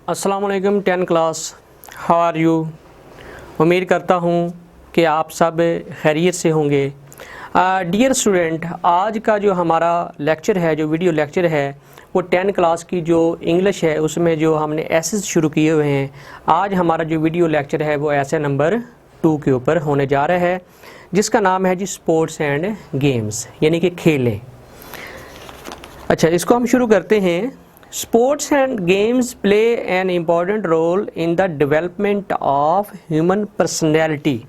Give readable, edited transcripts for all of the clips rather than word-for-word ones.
अस्सलाम वालेकुम 10 class, how are you. उम्मीद करता हूँ कि आप सब खैरियत से होंगे। डियर स्टूडेंट, आज का जो हमारा लेक्चर है, जो वीडियो लेक्चर है, वो 10 क्लास की जो इंग्लिश है उसमें जो हमने एसेस शुरू किए हुए हैं। आज हमारा जो वीडियो लेक्चर है वो ऐसे नंबर 2 के ऊपर होने जा रहा है, जिसका नाम है जी स्पोर्ट्स एंड गेम्स, यानी कि खेलें। अच्छा, इसको हम शुरू करते हैं। Sports and games play an important role in the development of human personality.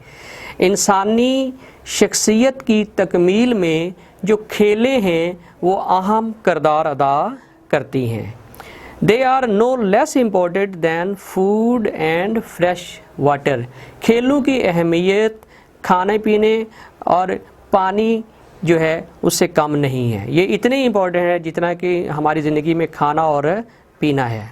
इंसानी शख्सियत की तकमील में जो खेलें हैं वो अहम किरदार अदा करती हैं। They are no less important than food and fresh water. खेलों की अहमियत खाने पीने और पानी जो है उससे कम नहीं है। ये इतने इम्पोर्टेंट है जितना कि हमारी ज़िंदगी में खाना और पीना है।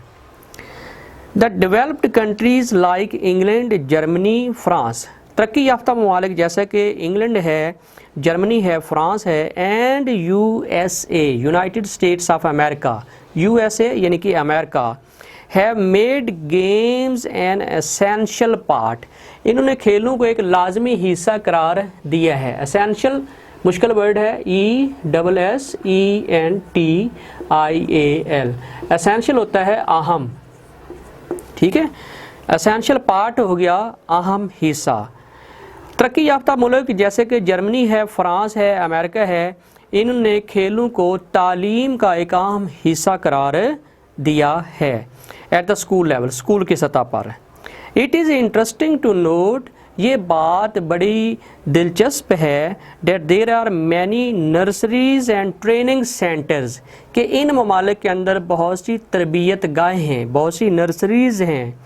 The developed countries like England, Germany, France, तरक्की याफ्ता ममालिक जैसे कि इंग्लैंड है, जर्मनी है, फ्रांस है, and USA, United states of America, USA यानी कि America, have made games an essential part. इन्होंने खेलों को एक लाजमी हिस्सा करार दिया है। एसेंशियल मुश्किल वर्ड है, ESSENTIAL। एसेंशियल होता है अहम, ठीक है। एसेंशियल पार्ट हो गया अहम हिस्सा। तरक्की याफ्ता मुल्क जैसे कि जर्मनी है, फ्रांस है, अमेरिका है, इन्होंने खेलों को तालीम का एक अहम हिस्सा करार दिया है at the school level, school की सतह पर। It is interesting to note, ये बात बड़ी दिलचस्प है, that there are many nurseries and training centres, कि इन ममालिक के अंदर बहुत सी तरबियत गाहें हैं, बहुत सी नर्सरीज हैं,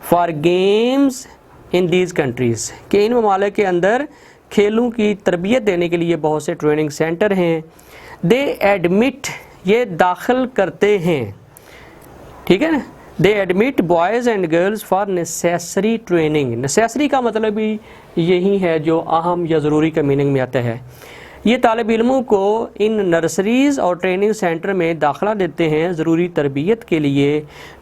for games in these countries, कि इन ममालिक के अंदर खेलों की तरबियत देने के लिए बहुत से ट्रेनिंग सेंटर हैं। दे एडमिट, ये दाखिल करते हैं, ठीक है ना। दे admit boys and girls for necessary training. Necessary का मतलब भी यही है जो अहम या ज़रूरी का मीनिंग में आता है। ये तालिब इल्मों को इन नर्सरीज़ और ट्रेनिंग सेंटर में दाखिला देते हैं ज़रूरी तरबियत के लिए,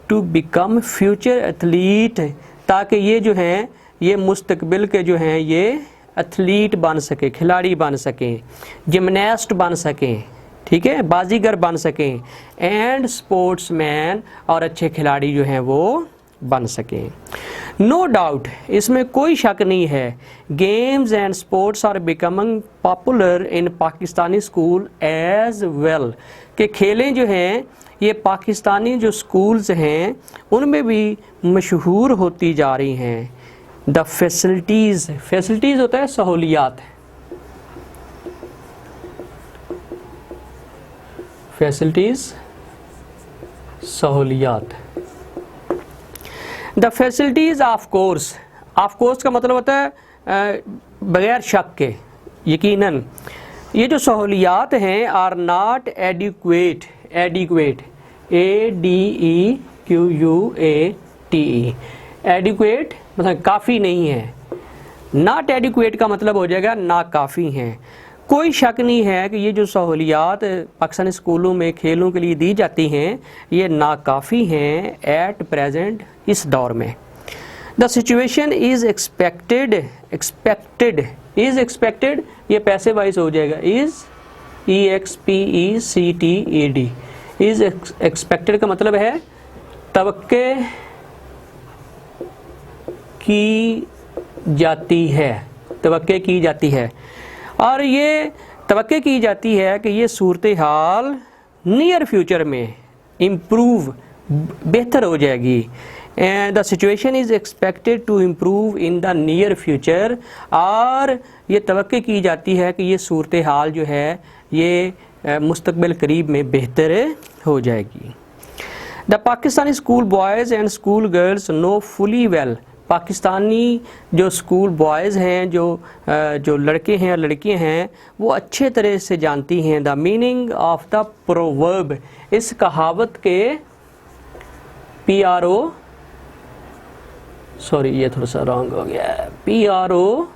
टू बिकम फ्यूचर एथलीट, ताकि ये जो हैं ये मुस्तकबिल के जो हैं ये एथलीट बन सके, खिलाड़ी बन सकें, जिमनास्ट बन सकें, ठीक है, बाजीगर बन सकें, एंड स्पोर्ट्समैन, और अच्छे खिलाड़ी जो हैं वो बन सकें। नो डाउट, इसमें कोई शक नहीं है, games and sports are becoming popular in Pakistani school as well, कि खेलें जो हैं ये पाकिस्तानी जो स्कूल्स हैं उनमें भी मशहूर होती जा रही हैं। द फैसिलिटीज़, फैसिलिटीज़ होता है सहूलियात, फैसिलिटीज़ सहूलियात। The facilities of course, of course का मतलब होता है बगैर शक के, यकीनन। ये जो सहूलियात हैं are not adequate, adequate ADEQUATE, adequate मतलब काफ़ी नहीं है, नॉट एडिक्वेट का मतलब हो जाएगा ना काफ़ी हैं। कोई शक नहीं है कि ये जो सहूलियात पाकिस्तानी स्कूलों में खेलों के लिए दी जाती हैं ये नाकाफ़ी हैं एट प्रेजेंट, इस दौर में। The situation is expected, expected, is expected ये पैसे वाइज हो जाएगा, इज़ EXPECTED, इज़ एक्सपेक्टेड का मतलब है तवक्के की जाती है, तवक्के की जाती है, और ये तवक्के की जाती है कि ये सूरत हाल नियर फ्यूचर में इम्प्रूव, बेहतर हो जाएगी। And the situation is expected to improve in the near future, और ये तवक्के की जाती है कि ये सूरत हाल जो है ये मुस्तकबिल करीब में बेहतर हो जाएगी। The Pakistani school boys and school girls know fully well, Pakistani जो स्कूल बॉयज़ हैं, जो लड़के हैं और लड़कियां हैं, वो अच्छे तरह से जानती हैं the meaning of the proverb, इस कहावत के PRO, सॉरी ये थोड़ा सा रॉन्ग हो गया है, PROVERB,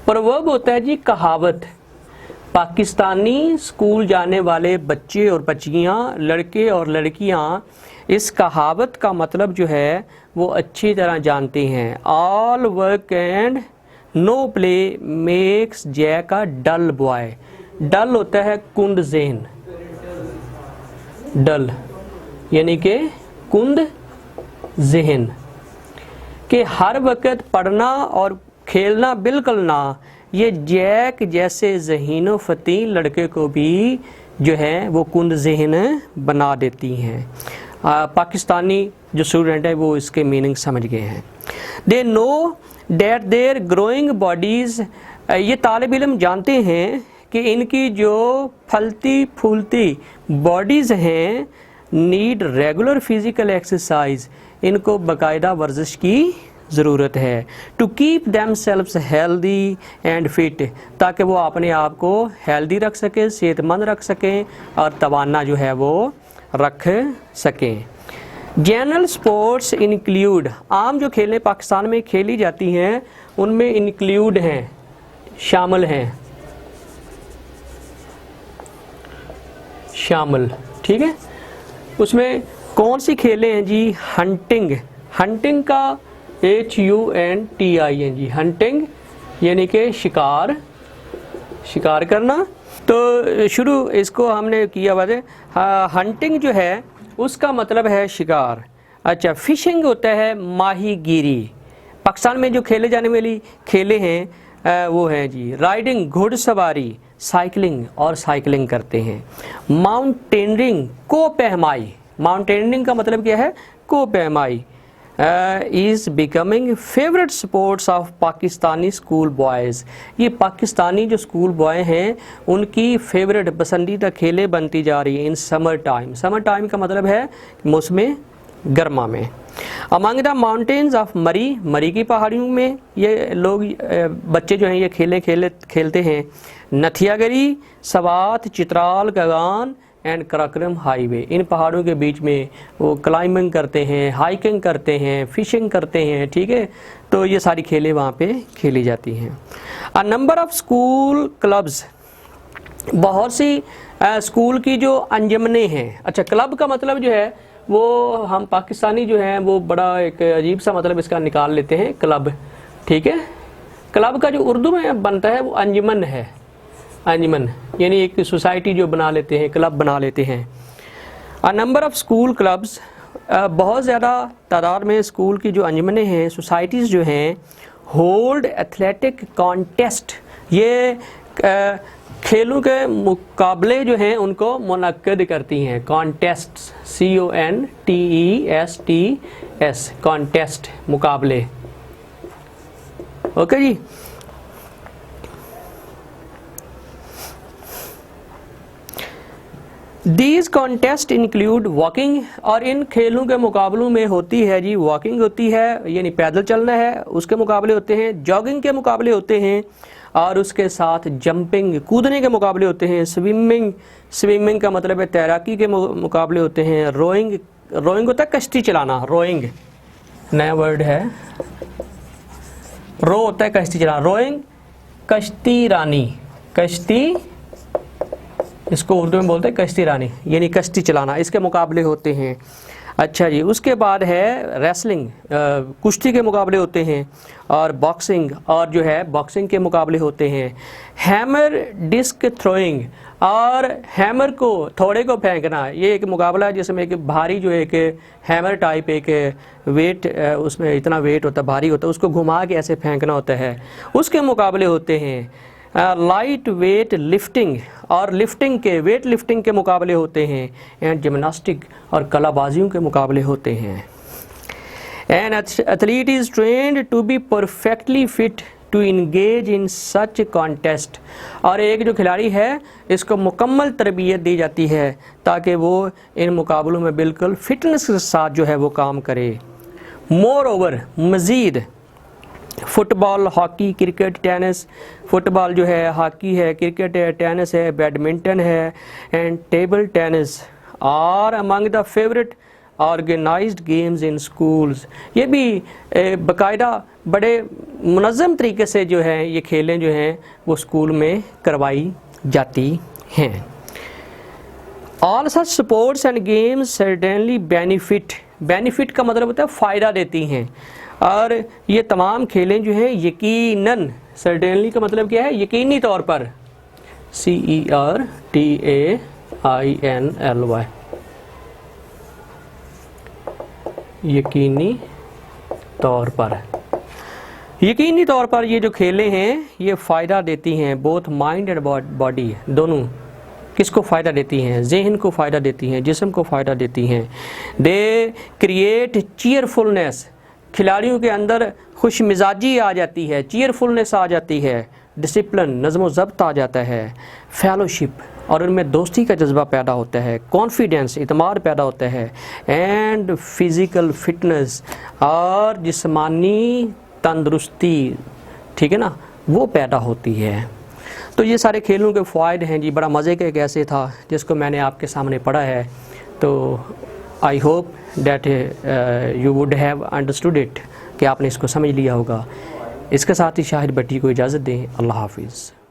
प्रोवर्ब होता है जी कहावत, पाकिस्तानी स्कूल जाने वाले बच्चे और बच्चियाँ, लड़के और लड़कियाँ इस कहावत का मतलब जो है वो अच्छी तरह जानते हैं। All work and no play makes Jack a dull boy. Dull होता है कुंद ज़हन, डल यानी कि कुंद ज़हन, कि हर वक्त पढ़ना और खेलना बिल्कुल ना, ये जैक जैसे ज़हीनो फ़तीन लड़के को भी जो है वो कुंद ज़हन बना देती हैं। पाकिस्तानी जो स्टूडेंट है वो इसके मीनिंग समझ गए हैं। They know that their growing bodies, ये तालिब इल्म जानते हैं कि इनकी जो फलती फूलती बॉडीज़ हैं नीड रेगुलर फिज़िकल एक्सरसाइज, इनको बाकायदा वर्जिश की ज़रूरत है। To keep themselves healthy and fit, ताकि वो अपने आप को हेल्दी रख सकें, सेहतमंद रख सकें और तवाना जो है वो रख सकें। जनरल स्पोर्ट्स इंक्लूड, आम जो खेलें पाकिस्तान में खेली जाती हैं उनमें इंक्लूड हैं, शामिल हैं, शामिल, ठीक है। उसमें कौन सी खेलें हैं जी? हंटिंग, हंटिंग का HUNTING, हंटिंग यानी कि शिकार, शिकार करना। तो शुरू इसको हमने किया हुआ है। हंटिंग जो है उसका मतलब है शिकार। अच्छा, फिशिंग होता है माहीगीरी। पाकिस्तान में जो खेले जाने वाली खेले हैं वो हैं जी राइडिंग, घुड़सवारी, साइकिलिंग और साइकिलिंग करते हैं। माउंटेनियरिंग, कोपहमाई, माउंटेनियरिंग का मतलब क्या है? कोपहमाई। Is becoming favourite sports of Pakistani school boys, ये पाकिस्तानी जो स्कूल बॉय हैं उनकी फेवरेट पसंदीदा खेलें बनती जा रही हैं in summer time. Summer time का मतलब है मौसम गर्मा में। अमंग द माउंटेन्स ऑफ मरी, मरी की पहाड़ियों में ये लोग बच्चे जो हैं ये खेलते हैं। नथियागरी, सवात, चित्राल, कगान एंड कराक्रम हाईवे, इन पहाड़ों के बीच में वो क्लाइंबिंग करते हैं, हाइकिंग करते हैं, फिशिंग करते हैं, ठीक है। तो ये सारी खेलें वहाँ पे खेली जाती हैं। A number of school clubs, बहुत सी स्कूल की जो अंजमने हैं। अच्छा, क्लब का मतलब जो है वो हम पाकिस्तानी जो हैं वो बड़ा एक अजीब सा मतलब इसका निकाल लेते हैं, क्लब, ठीक है। क्लब का जो उर्दू में बनता है वो अंजमन है, अंजमन यानी एक सोसाइटी जो बना लेते हैं, क्लब बना लेते हैं। A number of school clubs, बहुत ज़्यादा तादाद में स्कूल की जो अंजमने हैं, सोसाइटीज़ जो हैं, होल्ड एथलेटिक कॉन्टेस्ट, ये खेलों के मुकाबले जो हैं उनको मुनक्किद करती हैं। कॉन्टेस्ट, CONTESTS, कॉन्टेस्ट, मुकाबले, ओके जी। दीज कॉन्टेस्ट इंक्लूड वॉकिंग, और इन खेलों के मुकाबलों में होती है जी वॉकिंग होती है, यानी पैदल चलना है, उसके मुकाबले होते हैं। जॉगिंग के मुकाबले होते हैं और उसके साथ जंपिंग, कूदने के मुकाबले होते हैं। स्विमिंग, स्विमिंग का मतलब है तैराकी के मुकाबले होते हैं। रोइंग, रोइंग होता है कश्ती चलाना, रोइंग नया वर्ड है, रो होता है कश्ती चलाना, रोइंग कश्ती रानी, कश्ती इसको उर्दू में बोलते हैं कश्ती रानी, यानी कश्ती चलाना, इसके मुकाबले होते हैं। अच्छा जी, उसके बाद है रेसलिंग, कुश्ती के मुकाबले होते हैं, और बॉक्सिंग, और जो है बॉक्सिंग के मुकाबले होते हैं। हैमर डिस्क थ्रोइंग, और हैमर को, थोड़े को फेंकना, ये एक मुकाबला है जिसमें एक भारी जो एक हैमर टाइप एक वेट, उसमें इतना वेट होता है, भारी होता है, उसको घुमा के ऐसे फेंकना होता है, उसके मुकाबले होते हैं। लाइट वेट लिफ्टिंग, और लिफ्टिंग के, वेट लिफ्टिंग के मुकाबले होते हैं। एंड जिम्नास्टिक, और कलाबाजियों के मुकाबले होते हैं। An athlete is trained to be perfectly fit to engage in such contest, और एक जो खिलाड़ी है इसको मुकम्मल तरबियत दी जाती है ताकि वो इन मुकाबलों में बिल्कुल फिटनेस के साथ जो है वो काम करे। मोर ओवर, मज़ीद, football, hockey, cricket, tennis, football जो है, हॉकी है, क्रिकेट है, टेनिस है, बैडमिंटन है and table tennis are among the favourite organised games in schools, ये भी बाकायदा बड़े मुनज़्ज़म तरीके से जो है ये खेलें जो हैं वो स्कूल में करवाई जाती हैं। All such sports and games certainly benefit का मतलब होता है फ़ायदा देती हैं, और ये तमाम खेलें जो हैं यकीनन, सर्टेनली का मतलब क्या है, यकीनी तौर पर, CERTAINLY, यकीनी तौर पर, यकीनी तौर पर ये जो खेलें हैं ये फ़ायदा देती हैं, बोथ माइंड एंड बॉडी, दोनों। किसको फ़ायदा देती हैं? जहन को फ़ायदा देती हैं, जिस्म को फ़ायदा देती हैं। दे क्रिएट चीयरफुलनेस, खिलाड़ियों के अंदर खुश मिजाजी आ जाती है, चीयरफुलनेस आ जाती है, डिसिप्लिन, नज़्म व ज़ब्त आ जाता है, फेलोशिप, और उनमें दोस्ती का जज्बा पैदा होता है, कॉन्फिडेंस, इतमाद पैदा होता है, एंड फिज़िकल फिटनेस, और जिस्मानी तंदुरुस्ती, ठीक है ना, वो पैदा होती है। तो ये सारे खेलों के फ़ायदे हैं जी। बड़ा मज़े का एक ऐसे था जिसको मैंने आपके सामने पढ़ा है। तो I hope that you would have understood it, कि आपने इसको समझ लिया होगा। इसके साथ ही शाहिद भट्टी को इजाज़त दें। अल्लाह हाफिज़।